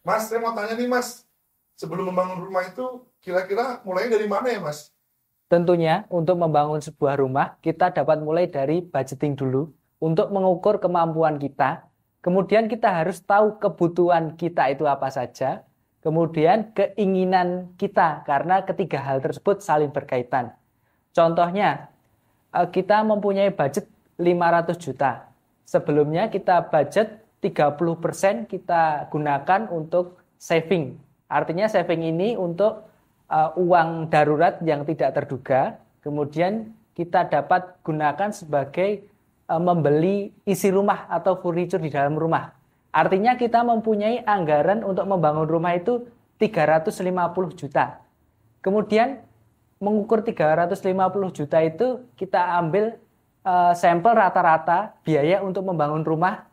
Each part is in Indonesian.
Mas, saya mau tanya nih Mas, sebelum membangun rumah itu kira-kira mulainya dari mana ya Mas? Tentunya untuk membangun sebuah rumah, kita dapat mulai dari budgeting dulu untuk mengukur kemampuan kita. Kemudian kita harus tahu kebutuhan kita itu apa saja. Kemudian keinginan kita, karena ketiga hal tersebut saling berkaitan. Contohnya, kita mempunyai budget 500 juta. Sebelumnya kita budget 30% kita gunakan untuk saving. Artinya saving ini untuk uang darurat yang tidak terduga, kemudian kita dapat gunakan sebagai membeli isi rumah atau furniture di dalam rumah. Artinya kita mempunyai anggaran untuk membangun rumah itu 350 juta. Kemudian mengukur 350 juta itu kita ambil sampel rata-rata biaya untuk membangun rumah.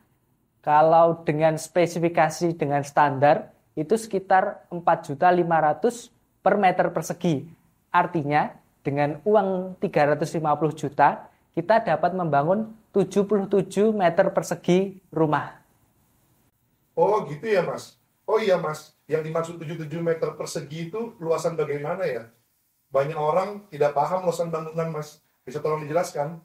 Kalau dengan spesifikasi dengan standar itu sekitar 4.500.000 per meter persegi. Artinya dengan uang 350 juta kita dapat membangun 77 meter persegi rumah. Oh gitu ya Mas. Oh iya Mas, yang dimaksud 77 meter persegi itu luasan bagaimana ya? Banyak orang tidak paham luasan bangunan Mas. Bisa tolong dijelaskan?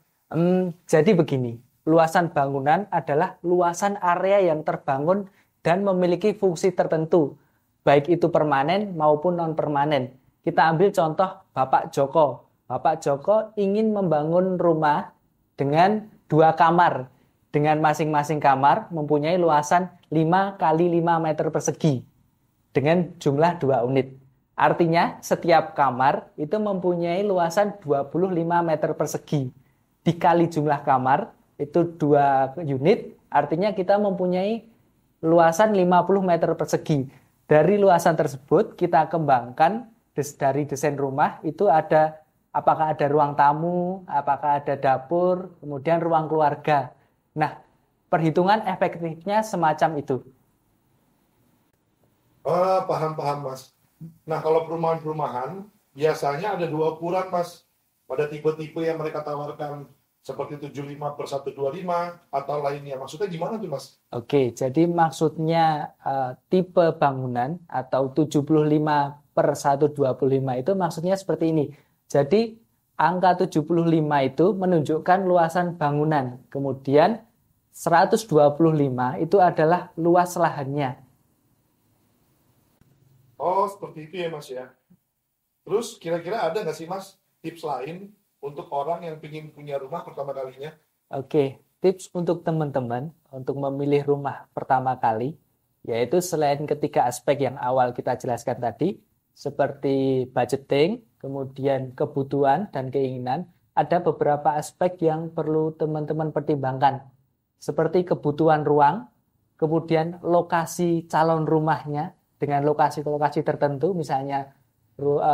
Jadi begini, luasan bangunan adalah luasan area yang terbangun dan memiliki fungsi tertentu, baik itu permanen maupun non-permanen. Kita ambil contoh Bapak Joko. Bapak Joko ingin membangun rumah dengan 2 kamar, dengan masing-masing kamar mempunyai luasan 5 kali 5 meter persegi, dengan jumlah 2 unit. Artinya setiap kamar itu mempunyai luasan 25 meter persegi. Dikali jumlah kamar, itu 2 unit, artinya kita mempunyai luasan 50 meter persegi. Dari luasan tersebut kita kembangkan dari desain rumah itu ada apakah ada ruang tamu, apakah ada dapur, kemudian ruang keluarga. Nah, perhitungan efektifnya semacam itu. Ah, paham-paham Mas. Nah, kalau perumahan-perumahan biasanya ada 2 ukuran Mas. Pada tipe-tipe yang mereka tawarkan seperti 75 per 125 atau lainnya. Maksudnya gimana tuh Mas? Oke, jadi maksudnya tipe bangunan atau 75 per 125 itu maksudnya seperti ini. Jadi angka 75 itu menunjukkan luasan bangunan. Kemudian 125 itu adalah luas lahannya. Oh, seperti itu ya Mas ya. Terus kira-kira ada nggak sih Mas tips lain untuk orang yang ingin punya rumah pertama kalinya? Oke, tips untuk teman-teman untuk memilih rumah pertama kali, yaitu selain ketiga aspek yang awal kita jelaskan tadi, seperti budgeting, kemudian kebutuhan dan keinginan, ada beberapa aspek yang perlu teman-teman pertimbangkan, seperti kebutuhan ruang, kemudian lokasi calon rumahnya dengan lokasi-lokasi tertentu, misalnya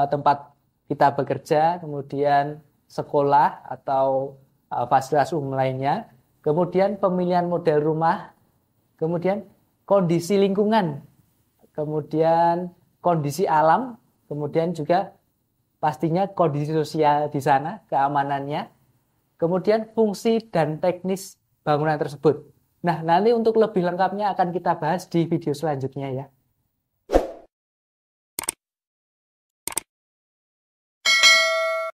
tempat kita bekerja, kemudian sekolah atau fasilitas umum lainnya, kemudian pemilihan model rumah, kemudian kondisi lingkungan, kemudian kondisi alam, kemudian juga pastinya kondisi sosial di sana, keamanannya, kemudian fungsi dan teknis bangunan tersebut. Nah, nanti untuk lebih lengkapnya akan kita bahas di video selanjutnya ya.